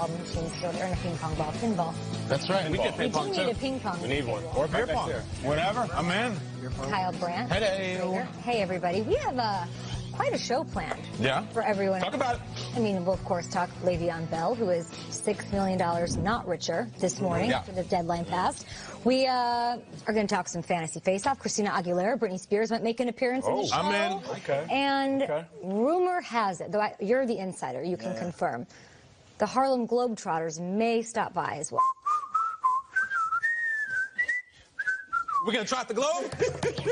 machine field and a ping pong ball, pinball. That's right. We get ping pong We too. need a ping pong. We need one. Or beer pong. Whatever. I'm in. Kyle Brandt. Hey. Hey, everybody. We have quite a show planned. Yeah. For everyone. Talk about it. I mean, we'll, of course, talk Veon Bell, who is $6 million not richer this morning after the deadline passed. We are going to talk some fantasy face-off. Christina Aguilera, Britney Spears might make an appearance in the show. I'm in. Okay. And rumor has it, though you're the insider, you can confirm, the Harlem Globetrotters may stop by as well. We're going to trot the globe?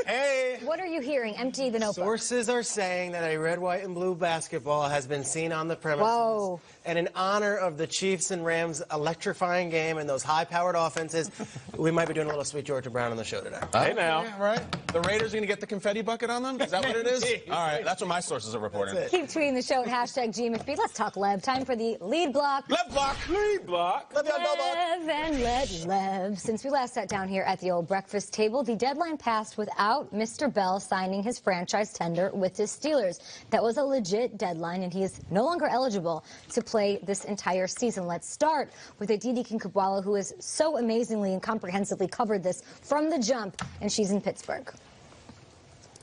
Hey. What are you hearing? Empty the notebook. Sources are saying that a red, white, and blue basketball has been seen on the premises. Whoa. And in honor of the Chiefs and Rams electrifying game and those high-powered offenses, we might be doing a little Sweet Georgia Brown on the show today. Hey, now. Yeah, right. The Raiders are going to get the confetti bucket on them? Is that what it is? All right. That's what my sources are reporting. Keep tweeting the show at #GMFB. Let's talk Lev. Time for the lead block. Lev block. Lead block. Lev and let Lev. Since we last sat down here at the old breakfast table, the deadline passed without Mr. Bell signing his franchise tender with his Steelers. That was a legit deadline, and he is no longer eligible to play this entire season. Let's start with Aditi Kinkhabwala, who has so amazingly and comprehensively covered this from the jump, and she's in Pittsburgh.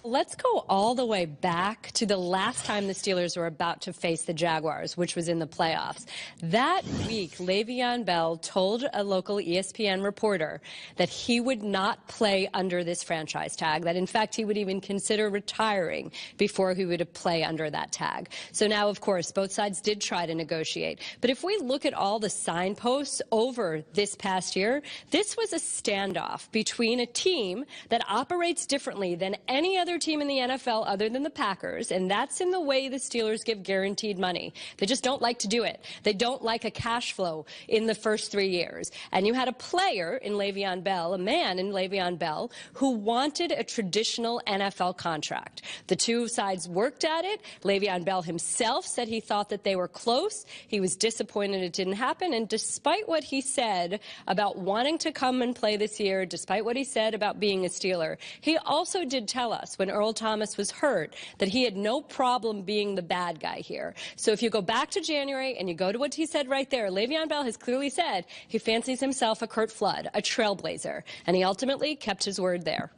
Let's go all the way back to the last time the Steelers were about to face the Jaguars, which was in the playoffs. That week, Veon Bell told a local ESPN reporter that he would not play under this franchise tag, that in fact he would even consider retiring before he would play under that tag. So now, of course, both sides did try to negotiate. But if we look at all the signposts over this past year, this was a standoff between a team that operates differently than any other team in the NFL other than the Packers, and that's in the way the Steelers give guaranteed money. They just don't like to do it. They don't like a cash flow in the first 3 years. And you had a player in Veon Bell, a man in Veon Bell, who wanted a traditional NFL contract. The two sides worked at it. Veon Bell himself said he thought that they were close. He was disappointed it didn't happen, and despite what he said about wanting to come and play this year, despite what he said about being a Steeler, he also did tell us when Earl Thomas was hurt that he had no problem being the bad guy here. So if you go back to January and you go to what he said right there, Veon Bell has clearly said he fancies himself a Curt Flood, a trailblazer, and he ultimately kept his word there.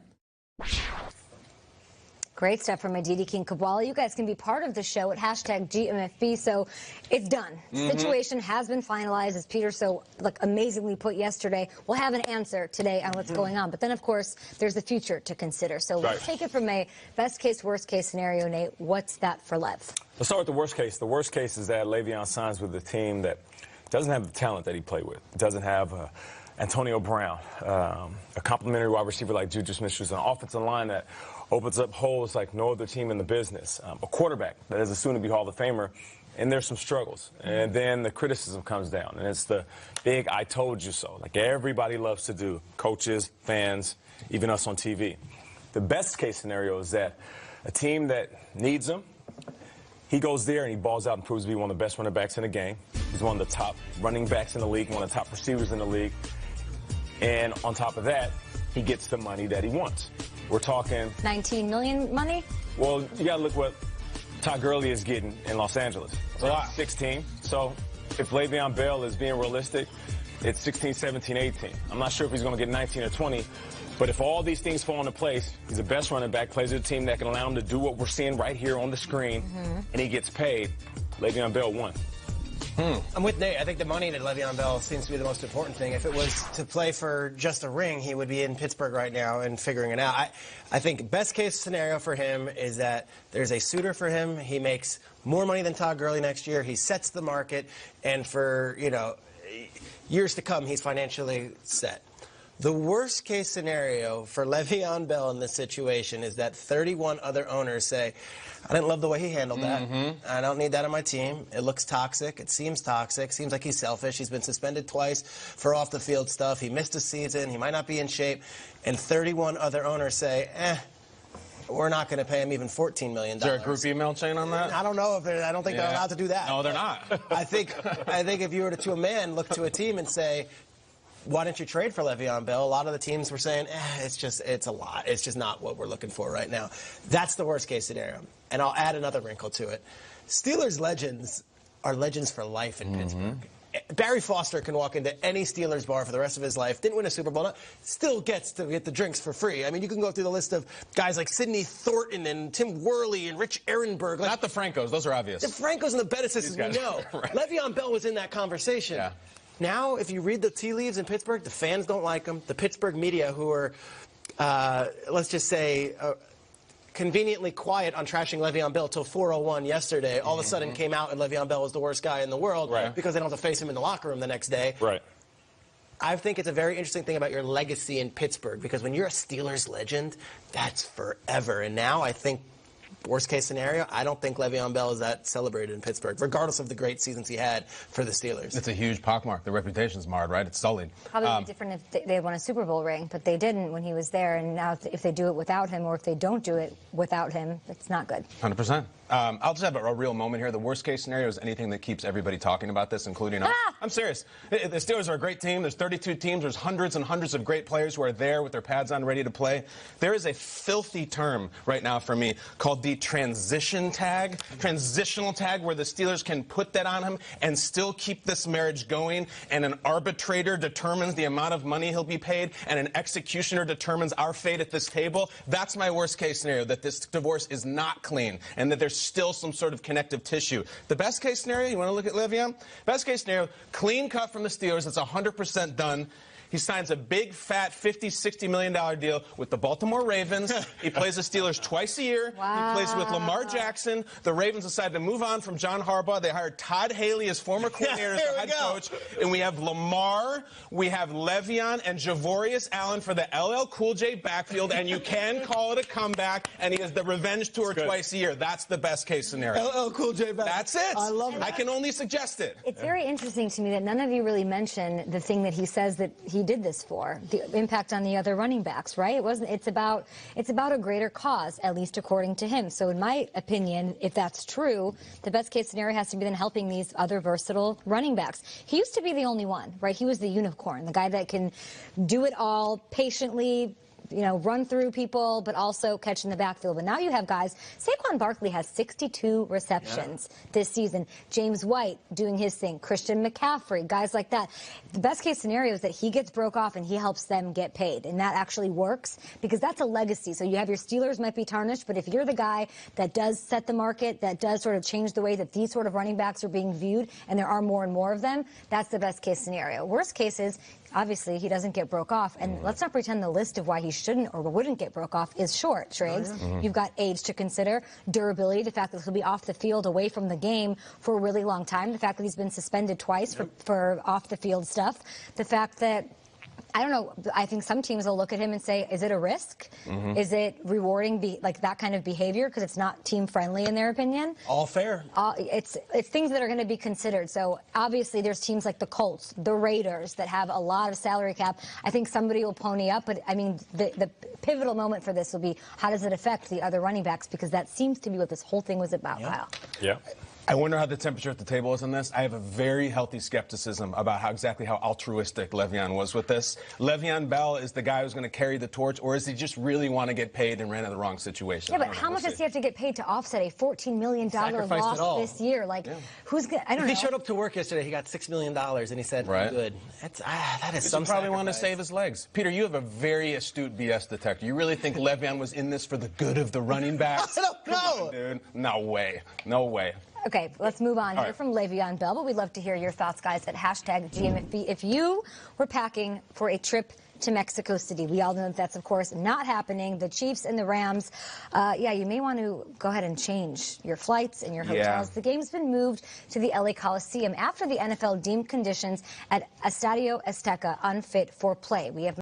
Great stuff from Aditi Kinkhabwala. You guys can be part of the show at #GMFB. So it's done. Situation has been finalized, as Peter so amazingly put yesterday. We'll have an answer today on what's going on. But then, of course, there's the future to consider. So let's take it from a best case, worst case scenario, Nate. What's that for Lev? Let's start with the worst case. The worst case is that Veon signs with a team that doesn't have the talent that he played with. Doesn't have Antonio Brown, a complimentary wide receiver like Juju Smith-Schuster, an offensive line that opens up holes like no other team in the business, a quarterback that is a soon-to-be Hall of Famer, and there's some struggles. And then the criticism comes down, and it's the big I told you so, like everybody loves to do, coaches, fans, even us on TV. The best case scenario is that a team that needs him, he goes there and he balls out and proves to be one of the best running backs in the game. He's one of the top running backs in the league, one of the top receivers in the league. And on top of that, he gets the money that he wants. We're talking $19 million money? Well, you got to look what Todd Gurley is getting in Los Angeles. It's a lot. 16. So if Veon Bell is being realistic, it's 16, 17, 18. I'm not sure if he's going to get 19 or 20. But if all these things fall into place, he's the best running back, plays with a team that can allow him to do what we're seeing right here on the screen, and he gets paid, Veon Bell won. I'm with Nate. I think the money to Veon Bell seems to be the most important thing. If it was to play for just a ring, he would be in Pittsburgh right now and figuring it out. I think best case scenario for him is that there's a suitor for him. He makes more money than Todd Gurley next year. He sets the market, and for years to come, he's financially set. The worst case scenario for Veon Bell in this situation is that 31 other owners say, I didn't love the way he handled that. I don't need that on my team. It looks toxic. It seems toxic. Seems like he's selfish. He's been suspended twice for off-the-field stuff. He missed a season. He might not be in shape. And 31 other owners say, we're not going to pay him even $14 million. Is there a group email chain on that? I don't know if I don't think they're allowed to do that. No, they're not. I think if you were to a man look to a team and say, why didn't you trade for Veon Bell? A lot of the teams were saying, it's a lot. It's just not what we're looking for right now. That's the worst case scenario. And I'll add another wrinkle to it. Steelers legends are legends for life in Pittsburgh. Barry Foster can walk into any Steelers bar for the rest of his life, didn't win a Super Bowl, still gets to get the drinks for free. I mean, you can go through the list of guys like Sidney Thornton and Tim Worley and Rich Ehrenberg. Like, not the Francos. Those are obvious. The Francos and the Bettises, we know. Right. Le'Veon Bell was in that conversation. Yeah. Now, if you read the tea leaves in Pittsburgh, the fans don't like him. The Pittsburgh media, who are, let's just say, conveniently quiet on trashing Le'Veon Bell till 4:01 yesterday, all of a sudden came out and Le'Veon Bell was the worst guy in the world because they don't have to face him in the locker room the next day. Right. I think it's a very interesting thing about your legacy in Pittsburgh, because when you're a Steelers legend, that's forever. And now I think, worst case scenario, I don't think Le'Veon Bell is that celebrated in Pittsburgh, regardless of the great seasons he had for the Steelers. It's a huge pockmark. The reputation's marred, right? It's sullied. Probably different if they won a Super Bowl ring, but they didn't when he was there. And now if they do it without him, or if they don't do it without him, it's not good. 100%. I'll just have a real moment here. The worst case scenario is anything that keeps everybody talking about this, including us. I'm serious. The Steelers are a great team. There's 32 teams. There's hundreds and hundreds of great players who are there with their pads on, ready to play. There is a filthy term right now for me called the transitional tag, where the Steelers can put that on him and still keep this marriage going, and an arbitrator determines the amount of money he'll be paid, and an executioner determines our fate at this table. That's my worst case scenario, that this divorce is not clean and that there's still some sort of connective tissue. The best case scenario, you want to look at Le'Veon? Best case scenario, clean cut from the Steelers. It's 100% done. He signs a big, fat, $50, $60 million deal with the Baltimore Ravens. He plays the Steelers twice a year. Wow. He plays with Lamar Jackson. The Ravens decide to move on from John Harbaugh. They hired Todd Haley as former coordinator, as the head coach. And we have Lamar, we have Le'Veon, and Javorius Allen for the LL Cool J backfield. And you can call it a comeback. And he has the revenge tour twice a year. That's the best case scenario. LL Cool J back. That's it. I love it. I can only suggest it. It's very interesting to me that none of you really mention the thing that he says that he did this for, the impact on the other running backs, right? It's about a greater cause, at least according to him. So in my opinion, if that's true, the best case scenario has to be then helping these other versatile running backs. He used to be the only one, right? He was the unicorn, the guy that can do it all patiently, you know, run through people, but also catch in the backfield. But now you have guys. Saquon Barkley has 62 receptions this season. James White doing his thing. Christian McCaffrey, guys like that. The best case scenario is that he gets broke off and he helps them get paid. And that actually works because that's a legacy. So you have your Steelers might be tarnished, but if you're the guy that does set the market, that does sort of change the way that these sort of running backs are being viewed, and there are more and more of them, that's the best case scenario. Worst case is, obviously, he doesn't get broke off. And let's not pretend the list of why he shouldn't or wouldn't get broke off is short, Triggs. You've got age to consider, durability, the fact that he'll be off the field, away from the game for a really long time, the fact that he's been suspended twice for off-the-field stuff, the fact that, I don't know, I think some teams will look at him and say, is it a risk? Is it rewarding like that kind of behavior because it's not team-friendly in their opinion? All fair. It's things that are going to be considered. So obviously there's teams like the Colts, the Raiders that have a lot of salary cap. I think somebody will pony up, but I mean the pivotal moment for this will be how does it affect the other running backs, because that seems to be what this whole thing was about, Kyle. Yeah. I wonder how the temperature at the table is on this. I have a very healthy skepticism about exactly how altruistic Le'Veon was with this. Le'Veon Bell is the guy who's going to carry the torch, or does he just really want to get paid and ran in the wrong situation? Yeah, but how much does he have to get paid to offset a $14 million loss this year? Like, who's going to, I don't know. He showed up to work yesterday, he got $6 million, and he said, good. That is some probably want to save his legs. Peter, you have a very astute BS detector. You really think Le'Veon was in this for the good of the running backs? I don't know. Dude, no way. No way. Okay, let's move on here from Le'Veon Bell, but we'd love to hear your thoughts, guys, at #GMFB. If you were packing for a trip to Mexico City, we all know that that's, of course, not happening. The Chiefs and the Rams, yeah, you may want to go ahead and change your flights and your hotels. The game's been moved to the LA Coliseum after the NFL deemed conditions at Estadio Azteca unfit for play. We have